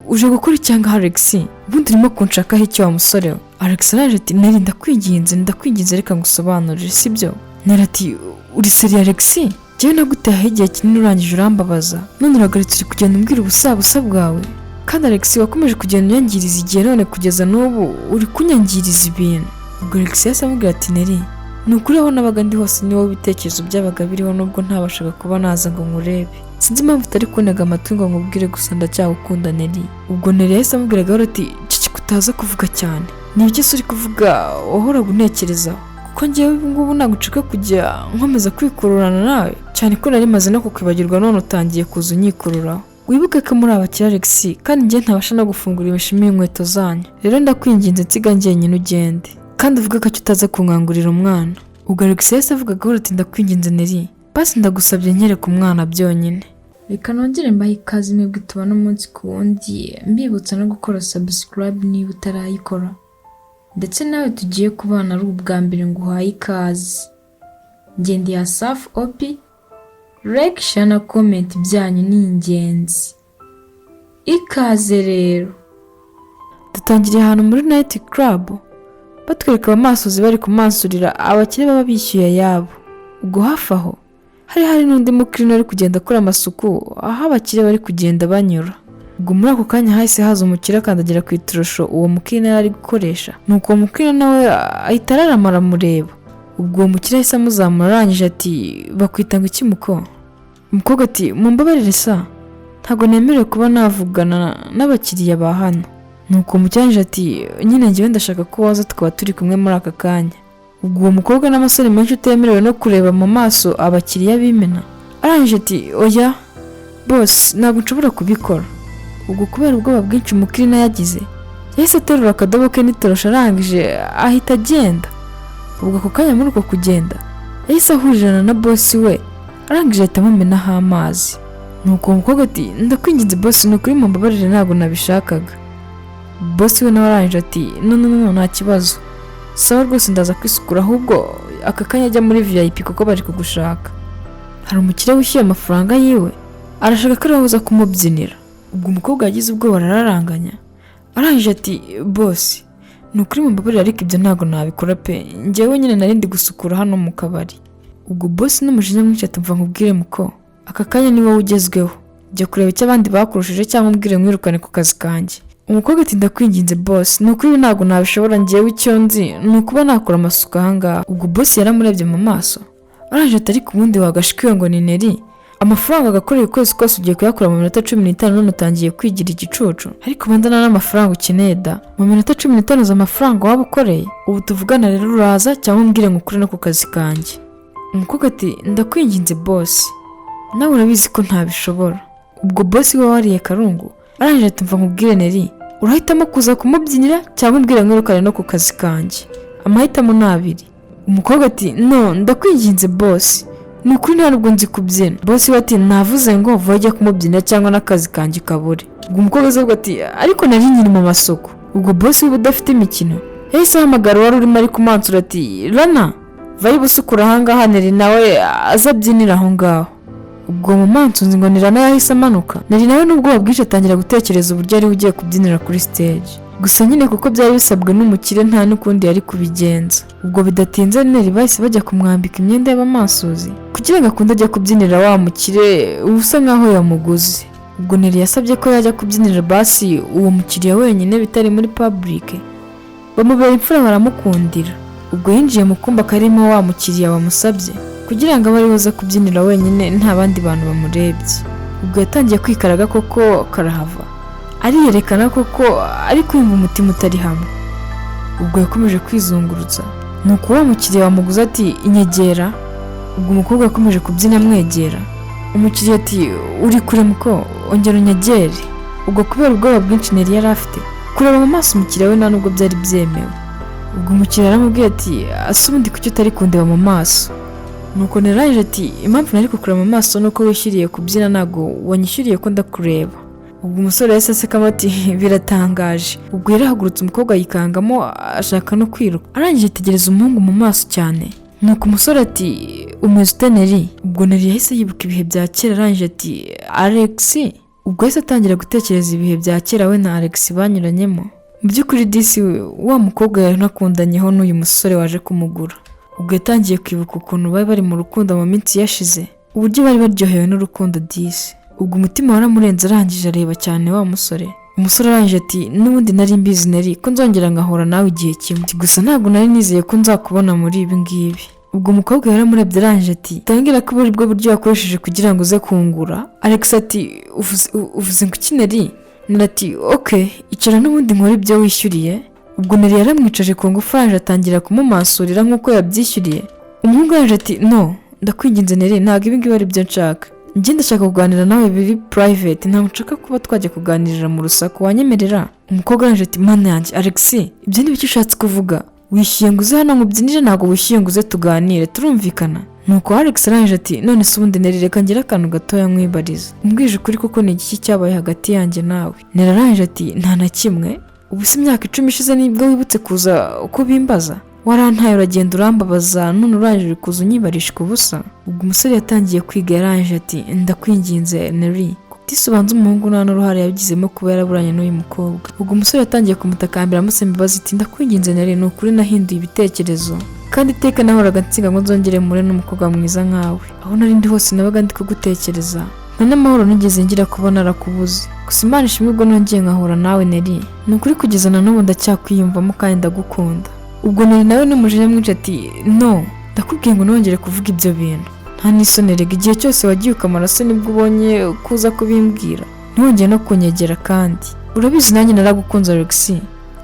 uje gukora icyanga Alex ubundi urimo kunshakaho icyo wa musore we. Alex araje ati Neri ndakwinginze reka ngusobanurire sibyo. Neri ati uri seri Alex njyewe nagutaye igihe kinini urangije urambabaza none uragaritse uri kugenda umbwira ubusa bwawe kandi Alex wakomeje kugenda unyangiriza igihe none kugeza n'ubu uri kunyangiriza ibintu. Ubwo Alex yasa amubwira ati Neri ni ukuri aho nabaga ndi hose ni wowe ibitekerezo byabaga biriho nubwo ntabashaga kuba naza ngo nkurebe sinzi impamvu utari kuntega amatwi ngo nkubwire gusa ndacyagukunda Neri. Ubwo Neri yahise amubwira gahoro ati ciki kutaza kuvuga cyane ni ibyo uri kuvuga wahoraga untekereza kuko njyewe ngubu nagucika kujya nkomeza kwikururana nawe cyane ko nari maze no kukwibagirwa none utangiye kuza unyikururaho. Wibuke ko muri abakire Alex kandi njye ntabasha no gufungura imishimi y'inkweto zanyu rero ndakwinginze nsiga njyenyine ugende kandi uvuga ko utaza kunkangurira umwana. Ubwo Alex yahise avuga gahoro ati ndakwinginze Neri basi ndagusabye nyereka umwana byonyine. Reka nongere mbahe ikaze mwebwe tubana umunsi ku wundi mbibutsa no gukora subscribe niba utarayikora ndetse nawe tugiye kubana ari ubwa mbere nguhaye ikaze. Ngendi ya Safi Opi like share na comment byanyu ni ingenzi. Ikaze rero dutangiriye ahantu muri night club batwereka abamasozi bari kumansurira abakire baba bishyuye yabo. Ubwo hafi aho hari n'undi mukirino ari kugenda akora amasuku aho abakire bari kugenda banyura. Ubwo muri ako kanya hahise haza umukire akandagira ku iturusho uwo mukirino ari gukoresha nuko uwo mukirino nawe ahita araramara mureba. Ubwo uwo mukire yahise amuzamura arangije ati bakwita ngo iki muko? Umukobwa ati mumbabarire sa ntago nemerewe kuba navugana n'abakiriya ba hano. Nuko umukire ati nyine njyewe ndashaka ko waza tukaba turi kumwe muri aka kanya. Ubwo uwo mukobwa n'amasore menshi utemerewe no kureba mu maso abakiriya bimena arangije ati oya boss ntabwo nshobora kubikora. Ubwo kubera ubwoba bwinshi umukirina yagize yahise aterura akadobo ke n'itorosha arangije ahita agenda. Ubwo ako kanya muri uko kugenda yahise ahurirana na boss we arangije ahita amumenaho amazi. Nuko umukobwa ati ndakwinginze boss ni ukuri mumbabarire ntabwo nabishakaga. Boss we nawe arangije ati no nta kibazo sawa rwose ndaza kwisukura ahubwo aka kanya ajya muri VIP kuko bari kugushaka. Hari umukire wishyuye amafaranga yiwe arashaka ko arabuza kumubyinira. Ubwo umukobwa yagize ubwoba araranganya arangije ati boss ni ukuri mumbabarire ariko ibyo ntabwo nabikora pe njyewe nyine narindi gusukura hano mu kabari. Ubwo boss n'umujinya mwinshi atumva nkubwire muko aka kanya ni wowe ugezweho jya kureba icyo abandi bakurushije cyangwa umbwire mwirukane ku kazi kanjye. Umukobwa ati ndakwinginze boss ni ukuri ntabwo nabishobora njyewe icyo nzi ni ukuba nakora amasuku ahangaha. Ubwo boss yaramurebye mu maso arangije ati ariko ubundi wagashikwiwe ngo ni Neri amafaranga agakorera ukwezi kose ugiye kuyakora mu minota 15 none utangiye kwigira igicucu ariko bandana n'amafaranga ukeneye da mu minota 15 z'amafaranga waba ukoreye ubu tuvugana rero uraza cyangwa umbwire ngukure no ku kazi kanjye. Umukobwa ati ndakwinginze boss nawe urabizi ko ntabishobora. Ubwo boss we wariye karungu arangije ati mva nkubwire Neri urahitamo kuza kumubyinira cyangwa umbwire mwirukane no ku kazi kanjye amahitamo nabiri. Umukobwa ati no ndakwinginze boss ni ukuri ntabwo nzi kubyina. Boss we ati navuze ngo vajya kumubyinira cyangwa n'akazi kanjye kabure. Ubwo umukobwa avuga ati ariko nari nyiri mu masoko. Ubwo boss we udafite imikino yahise ahamagara wari urimo ari kumansura ati Rana vayi busukura ahangaha Neri nawe azabyinira aho ngaho. Ubwo mu mansunzi ngo Neri yahise amanuka Neri nawe n'ubwoba bwinshi atangira gutekereza uburyo ari ugiye kubyinira kuri stage gusa nyine kuko byari bisabwe n'umukire nta n'ukundi yari kubigenza. Ubwo bidatinze Neri bahise bajya kumwambika imyenda y'abamansuzi kugira ngo akunde ajya kubyinira wa mukire ubusa nkaho yamuguze. Ubwo Neri yasabye ko yajya kubyinira basi uwo mukiriya wenyine bitari muri public bamubera imfura baramukundira. Ubwo yinjiye mu kumba karimo wa mukiriya wamusabye kugira ngo abari buze kubyinira wenyine nta bandi bantu bamurebye. Ubwo yatangiye kwikaraga koko karahava ariyerekana koko ari kumva umutima utari hamwe. Ubwo yakomeje kwizungurutsa nuko wa mukiriya wamuguze ati inyegera. Ubwo umukobwa yakomeje kubyina amwegera umukiriya ati uri kure muko ongera unyegere. Ubwo kubera ubwoba bwinshi Neri yari afite kureba mu maso umukiriya we nta nubwo byari byemewe. Ubwo umukiriya aramubwiye ati ase ubundi kuki utari kundeba mu maso? Nuko Neri ati impamvu nari kukureba mu maso nuko wishyuriye kubyina ntago wanyishyuriye ko ndakureba. Ubwo umusore yahise aseka ati biratangaje. Ubwo yarahagurutse umukobwa yikangamo ashaka no kwiruka arangije ategereza umuhungu mu maso cyane. Nuko umusore ati umeze ute Neri? Ubwo Neri yahise yibuka ibihe bya kera arangije ati Alex ubwo yahise atangira gutekereza ibihe bya kera we na Alex banyuranyemo. Mu by'ukuri disi wa mukobwa yaranakundanyeho n'uyu musore waje kumugura. Ubwo yatangiye kwibuka ukuntu bari mu rukundo mu minsi yashize, uburyo bari baryohewe n'urukundo disi. Ubwo umutima waramurenze arangije areba cyane wa musore. Umusore arangije ati n'ubundi nari mbizi Neri ko nzongera ngahura nawe igihe kimwe, gusa ntabwo nari nizeye ko nzakubona muri ibi ngibi. Ubwo umukobwa yaramurebye arangije ati tangira ko buri bwo buryo yakoresheje kugira ngo uze kungura. Alex ati uvuze ngo iki Neri? Neri ati okay, icara n'ubundi nkora ibyo wishyuriye. Ubwo Neri yaramwicaje ku ngufu arangije atangira kumumasurira nk'uko yabyishyuriye. Umuhungu arangije ati no, ndakwinginze Neri, ntabwo ibi ngibi ari byo nshaka. Njye ndashaka kuganira nawe biri private, ntabwo nshaka kuba twajya kuganirira mu rusaku, wanyemerera? Umukobwa arangije ati mana yanjye Alex, ibyo ni biki ushatse kuvuga? Wishyuye ngo uze hano ngubyinire, ntabwo wishyuye ngo uze tuganire, turumvikana? Nuko Alex arangije ati none se ubundi Neri reka ngira akantu gatoya nkwibariza, umbwije ukuri koko ni iki cyabaye hagati yanjye nawe? Neri arangije ati nta na kimwe. Ubu si imyaka 10 ishize nibwo wibutse kuza uko bimbaza? Warantaye uragenda urambabaza, none urangije kuza unyibarishwa ubusa. Ubwo umusore yatangiye kwiga yarangije ati ndakwinginze Neri, utisobanza umuhungu nta n'uruhare yabigizemo kuba yaraburanye n'uyu mukobwa. Ubwo umusore yatangiye kumutakambira amusaba imbabazi ati ndakwinginze Neri, ni ukuri nahinduye ibitekerezo kandi iteka nahoraga nsinga ngo nzongere mure n'umukobwa mwiza nkawe. Aho nari ndi hose nabaga ndi kugutekereza, nta n'amahoro nigeze ngira kuba narakubuze. Gusa Imana ishimwe ubwo nongeye nkahura nawe Neri, ni ukuri kugeza na n'ubu ndacyakwiyumvamo kandi ndagukunda. Ubwo Neri nawe n'umujinya mwinshi ati no, ndakubwiye ngo nongere kuvuga ibyo bintu. Nta n'isoni rega, igihe cyose wagiye ukamara se nibwo ubonye kuza kubimbwira, ntiwongeye no kunyegera kandi urabizi nanjye naragukunze Alex,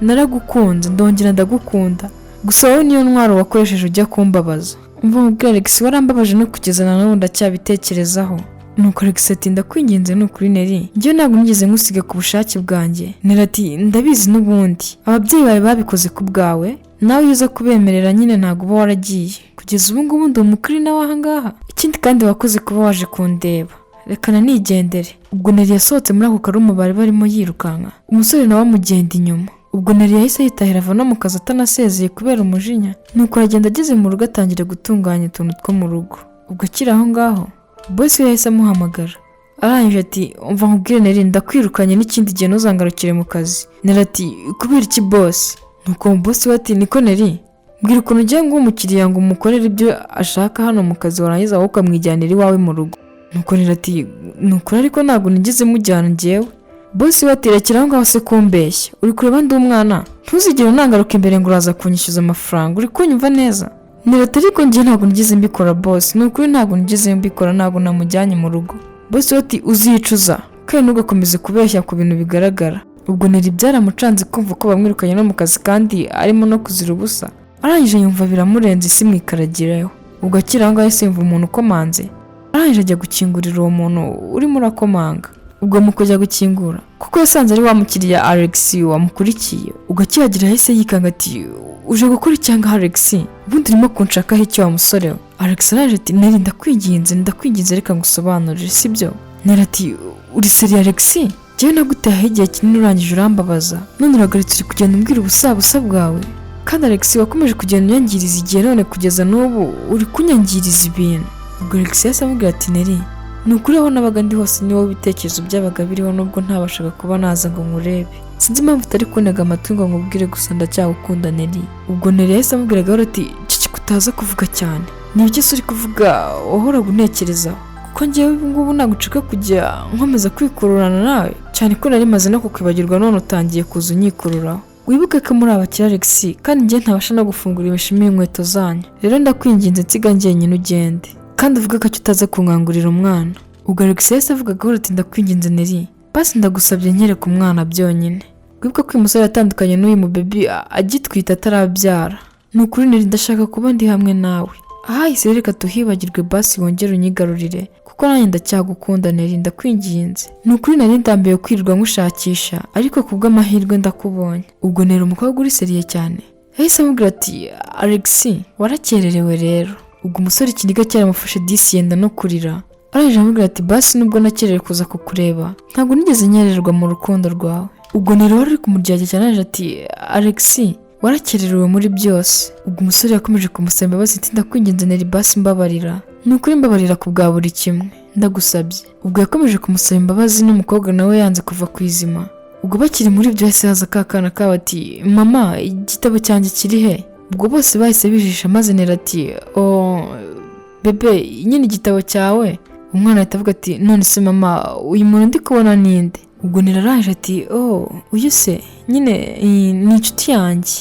naragukunze ndongera ndagukunda, gusa wowe niyo ntwaro wakoresheje ujya kumbabaza. Umva mubwira Alex, warambabaje no kugeza na n'ubu ndacyabitekerezaho. Nuko Alex ati ndakwinginze ni ukuri Neri, njye ntabwo nigeze nkusiga ku bushake bwanjye. Neri ati ndabizi n'ubundi ababyeyi bawe babikoze ku bwawe, nawe uza kubemerera nyine ntabwo uba waragiye. Kugeza ubu ngubu ndi umukiri nawe aha ngaha, ikindi kandi wakoze kuba waje kundeba, reka nigendere. Ubwo Neri yasohotse muri ako karumu bari barimo yirukanka, umusore nawe amugenda inyuma. Ubwo Neri yahise yitahira ava no mu kazi atanasezeye kubera umujinya. Nuko aragenda ageze mu rugo atangira gutunganya utuntu two mu rugo. Ubwo akiri aho ngaho boss we yahise amuhamagara arangije ati umva nkubwire Neri, ndakwirukanye n'ikindi gihe ntuzangarukire mu kazi. Neri ati kubera iki boss? Nuko boss we ati niko Neri, mbwira ukuntu ugiye ngo umukiriya ngo umukorere ibyo ashaka hano mu kazi warangiza wowe ukamwijyanira iwawe mu rugo. Nuko Neri ati nukuri ariko ntabwo nigeze mujyana njyewe. Boss we ati rekera aho ngaho se kumbeshya, uri kureba ndi umwana, ntuzigere unangaruka imbere ngo uraza kunyishyuza amafaranga, uri kunyumva neza? Neri ati ariko njye ntabwo nigeze mbikora boss, nukuri ntabwo nigeze mbikora, ntabwo namujyanye mu rugo. Boss we ati uzicuza kandi ntugakomeze kubeshya ku bintu bigaragara. Ubwo Neri byaramucanze kumva ko bamwirukanye no mu kazi kandi arimo no kuzira ubusa. Arangije yumva biramurenze isi mwikaragirayo. Ubwo akiri aho ngaho yahise yumva umuntu ukomanze, arangije ajya gukingurira uwo muntu urimo urakomanga. Ubwo mu kujya gukingura kuko yasanze ari wa mukiriya Alex wamukurikiye, ubwo akihagera yahise yikanga ati uje gukora icyanga Alex, ubundi urimo kunshakaho iki wa musore we? Alex arangije ati Neri ndakwinginze reka ngusobanurire sibyo? Neri ati uri seri Alex, njyewe nagutayeho igihe kinini urangije urambabaza, none uragaritse uri kugenda umbwira ubusa bwawe. Kandi Alex wakomeje kugenda unyangiriza igihe, none kugeza n'ubu uri kunyangiriza ibintu. Ubwo Alex yahise amubwira ati Neri, ni ukuri aho nabaga ndi hose ni wowe ibitekerezo byabaga biriho, nubwo ntabashaga kuba naza ngo nkurebe. Sinzi impamvu utari kuntega amatwi ngo nkubwire, gusa ndacyagukunda Neri. Ubwo Neri yahise amubwira gahoro ati ciki kutaza kuvuga cyane, ni iki uri kuvuga wahoraga untekerezaho? Kuko njyewe ubu ngubu nagucika kujya nkomeza kwikururana nawe, cyane ko nari maze no kukwibagirwa none utangiye kuza unyikururaho. Wibuke ko muri abakira Alex, kandi njye ntabasha no gufungura imishumi y'inkweto zanyu, rero ndakwinginze nsiga njyenyine ugende, kandi uvuga ko utaza kunkangurira umwana. Ubwo Alex yahise avuga gahoro ati ndakwinginze Neri, basi ndagusabye nyereka umwana byonyine. Wibuke ko uyu musore yatandukanye n'uyu mu baby agitwita atarabyara. Ni ukuri Neri, ndashaka kuba ndi hamwe nawe. Ahahise reka tuhibagirwe basi wongere unyigarurire, kuko nanjye ndacyagukunda Neri, ndakwinginze. Ni ukuri nari ndambiwe kwirirwa nkushakisha, ariko kubw'amahirwe ndakubonye. Ubwo Neri umukobwa uri seriye cyane yahise amubwira ati Alex warakererewe rero. Ubwo umusore ikiniga cyaramufashe disi yenda no kurira, arangije amubwira ati basi nubwo nakererewe kuza kukureba, ntabwo nigeze nyererwa mu rukundo rwawe. Ubwo Neri wari uri kumuryaga cyane arangije ati Alex warakererewe muri byose. Ubwo umusore yakomeje kumusaba imbabazi ati ndakwinginze Neri basi mbabarira, nukuri mbabarira ku bwa buri kimwe, ndagusabye. Ubwo yakomeje kumusaba imbabazi n'umukobwa nawe yanze kuva ku izima. Ubwo bakiri muri ibyo hahise haza kakana kabo ati mama igitabo cyanjye kiri he? Ubwo bose bahise bijisha maze Neri ati bebe nyine igitabo cyawe. Umwana ahita avuga ati none se mama uyu muntu ndi kubona ninde? Ubwo Neri araje ati uyu se nyine ni inshuti yanjye,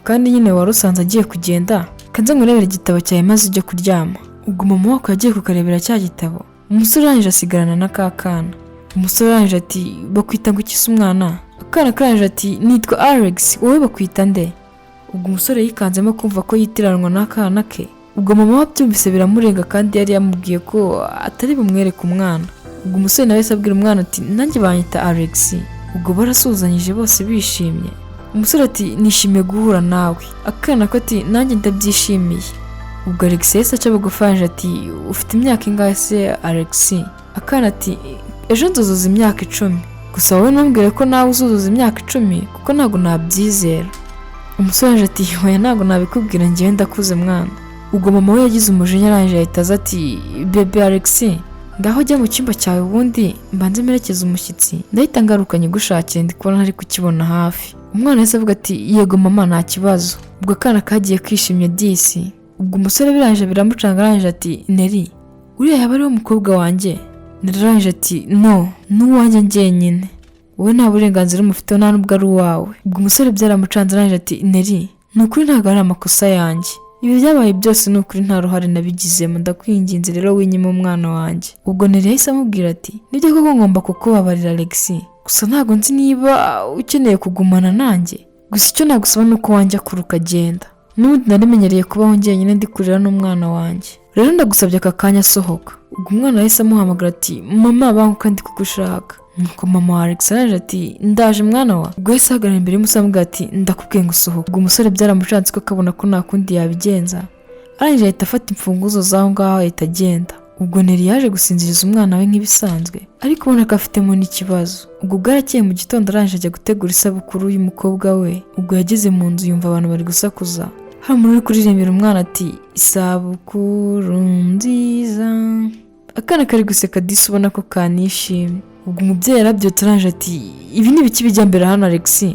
kandi nyine wari usanze agiye kugenda, kanze ngurebere igitabo cyawe maze ujye kuryama. Ubwo mama wako yagiye kukarebera cya gitabo. Umusore arangije asigarana na kakana. Umusore arangije ati bakwita ngo ikise umwana? Akana karangije ati nitwa Alex, wowe bakwita nde? Ubwo umusore yikanzemo kumva ko yitiranwa n'akana ke. Ubwo mama wabyumvise biramurenga kandi yari yamubwiye ko atari bumwereke umwana. Ubwo umusore nawe abwira umwana ati nanjye banyita Alex. Ubwo barasuhuzanyije bose bishimye. Umusore ati nishimiye guhura nawe. Akana ko ati nanjye ndabyishimiye. Ubwo Alex yahise aca bugufi ati ufite imyaka ingahe se Alex? Akana ati ejo nzuzuza imyaka 10. Gusa wowe ntumbwire ko nawe uzuzuza imyaka 10 kuko ntabwo nabyizera. Umusore ati hoya ntabwo nabikubwira njyewe ndakuze mwana. Ubwo mama we yagize umujinya arangije ahita aza ati bebe Alex ngaho jya mu cyumba cyawe ubundi mbanze merekeza umushyitsi, ndahita ngaruka nyigushakire ndi kubona ntari kukibona hafi. Umwana yahise avuga ati yego mama nta kibazo. Ubwo akana kagiye kwishimye disi. Ubwo umusore birangije biramucanga arangije ati Neri uriya yaba ari umukobwa wanjye? Neri arangije ati no n'uwanjye njyenyine, wowe nta burenganzira umufiteho nta nubwo ari uwawe. Ubwo umusore byaramucanze arangije ati Neri nukuri ntabwo ari amakosa yanjye, ibi byabaye byose nukuri nta ruhare nabigizemo, ndakwinginze rero winyime umwana wanjye. Ubwo Neri yahise amubwira ati nibyo koko ngomba kukubabarira Alex, gusa ntabwo nzi niba ukeneye kugumana nanjye, gusa icyo nagusaba nuko wanjya kuruka agenda, n'ubundi narimenyereye kubaho njyenyine ndi kurira n'umwana wanjye, rero ndagusabye aka kanya asohoka. Ubwo umwana yahise amuhamagara ati mama banguka ndi kugushaka. Nuko mama wa Alex araje ati ndaje mwana wa. Ubwo yahise ahagarara imbere y'umusore amubwira ati ndakubwiye ngo usohoke. Ubwo umusore byaramucanze ko akabona ko nta kundi yabigenza, arangije ahita afata imfunguzo z'aho ngaho ahita agenda. Ubwo Neri yaje gusinziriza umwana we nk'ibisanzwe ariko ubona ko afitemo n'ikibazo. Ubwo bwarakeye mu gitondo arangije ajya gutegura isabukuru y'umukobwa we. Ubwo yageze mu nzu yumva abantu bari gusakuza, hari umuntu uri kuririmbira umwana ati isabukuru nziza. Akana kari guseka disi ubona ko kanishimye. Ubwo umubyeyi yarabyutse arangije ati ibi ni ibiki bijya mbere hano Alex?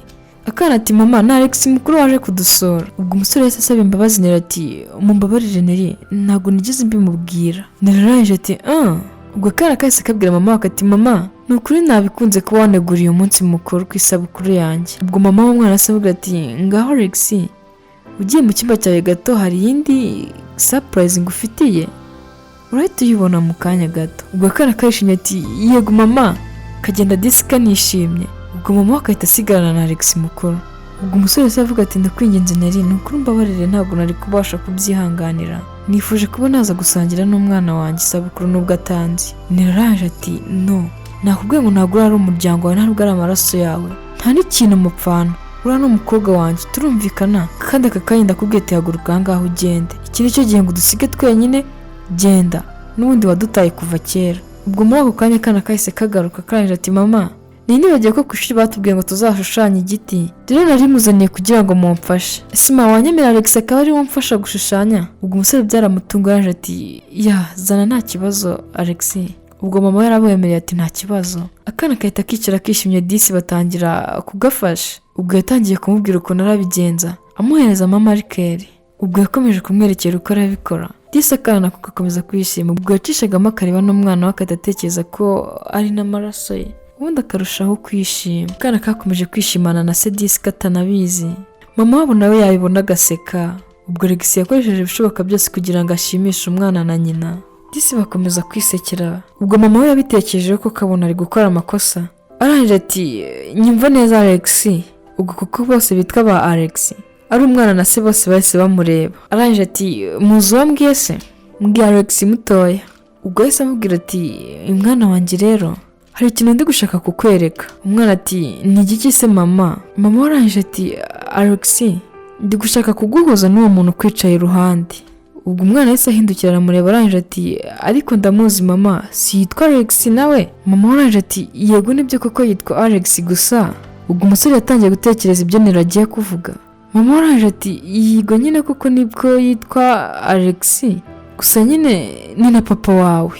Akana ati mama na Alex mukuru waje kudusura. Ubwo umusore yahise asaba imbabazi Neri ati mumbabarire Neri ntabwo nigeze mbimubwira. Neri arangije ati ubwo akana kahise kabwira mama ati mama nukuri nabikunze kuba waneguriye umunsi mukuru ku isabukuru yanjye. Ubwo mama w'umwana asabwa ati ngaho Alex ugiye mu cyumba cyawe gato hari iyindi surprise ngufitiye, urahita uyibona mu kanya gato. Ubwo akana kayishimye ati yego mama, kagenda disi kanishimye. Ubwo mama akahita asigarana na Alex mukuru. Ubwo umusore yahise avuga ati ndakwinginze Neri nukuri mbabarire ntabwo nari kubasha kubyihanganira, nifuje kuba naza gusangira n'umwana wanjye isabukuru nubwo atanzi. Neri araje ati no nakubwiye ngo ntabwo ari umuryango wawe ntabwo ari amaraso yawe, nta n'ikintu mupfana, uriya n'umukobwa wanjye turumvikana kandi aka kanya ndakubwiye ati haguruka aha ngaho ugende, iki nicyo gihe ngo dusige twenyine, genda n'ubundi wadutaye kuva kera. Ubwo muri ako kanya kana kahise kagaruka karangije ati mama nibagiye ko ku ishuri batubwiye ngo tuzashushanya igiti, rero nari muzaniye kugira ngo mumfashe, ese mama wanyemera Alex akaba ari we mfasha gushushanya? Ubwo umusore byaramutunga arangije ati ya zana nta kibazo Alex. Ubwo mama yarabwemereye ati nta kibazo. Akana kahita kicara kishimye disi batangira kugafasha. Ubwo yatangiye kumubwira uko narabigenza amuhereza mama marikeri. Ubwo yakomeje kumwerekera uko arabikora disi akana kugakomeza kwishima. Ubwo yacishagamo akareba n'umwana we akadatekereza ko ari n'amaraso ye, ubundi akarushaho kwishima. Akana kakomeje kwishimana na se disi katanabizi. Mama wabo nawe yabibona agaseka. Ubwo Alex yakoresheje ibishoboka byose kugira ngo ashimishe umwana na nyina. Disi bakomeza kwisekera. Ubwo mama we yabitekereje ko kabona ari gukora amakosa. Arangije ati nyumva neza Alex. Ubwo kuko bose bitwa ba Alex ari umwana na se bose bahise bamureba. Arangije ati muzi wambwiye se? Mbwiye Alex mutoya. Ubwo yahise amubwira ati umwana wanjye rero hari ikintu ndi gushaka kukwereka. Umwana ati ni igiki se mama? Mama arangije ati Alex ndi gushaka kuguhuza n'uwo muntu kwicaye iruhande. Ubwo umwana yahise ahindukira aramureba arangije ati ariko ndamuzi mama, si yitwa Alex nawe? Mama arangije ati yego nibyo koko yitwa Alex gusa. Ubwo umusore yatangiye gutekereza ibyo Neri agiye kuvuga. Mama arangije ati yego nyine koko nibwo yitwa Alex, gusa nyine ni na papa wawe.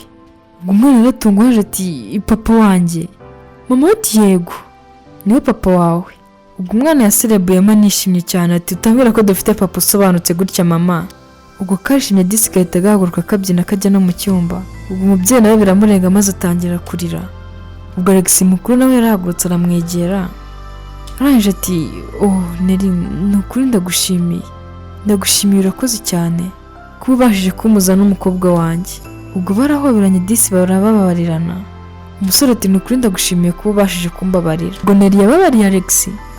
Ubwo umwana aratunguye ati papa wanjye? Mama ati yego niwe papa wawe. Ubwo umwana yaserebuyemo anishimye cyane ati utambwira ko dufite papa usobanutse gutya mama. Ubwo kashimye disi gahita gahaguruka kabyina kajya no mu cyumba. Ubwo umubyeyi nawe biramurenga maze atangira kurira. Ubwo Alex mukuru nawe yarahagurutse aramwegera arangije ati Neri nukuri ndagushimiye urakoze cyane kuba ubashije kumuza n'umukobwa wanjye. Ubwo barahoberanye disi barababarirana. Umusore ati nukuri ndagushimiye kuba ubashije kumbabarira. Ubwo Neri yababariye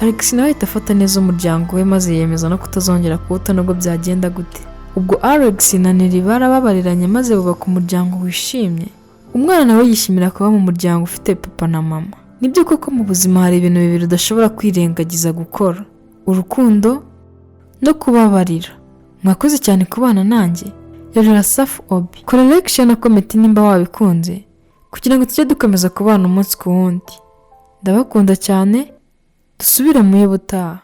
Alex nawe ahita afata neza umuryango we maze yemeza no kutazongera kuwuta nubwo byagenda gute. Ubwo Alex na Neri barababariranye maze bubaka umuryango wishimye. Umwana nawe yishimira kuba mu muryango ufite papa na mama. Nibyo koko mu buzima hari ibintu bibiri udashobora kwirengagiza gukora: urukundo no kubabarira. Mwakoze cyane kubana nanjye. Yari Safi Obi. Kora like, share na comment nimba wabikunze kugira ngo tujye dukomeza kubana umunsi ku wundi. Ndabakunda cyane, dusubira mu y'ubutaha.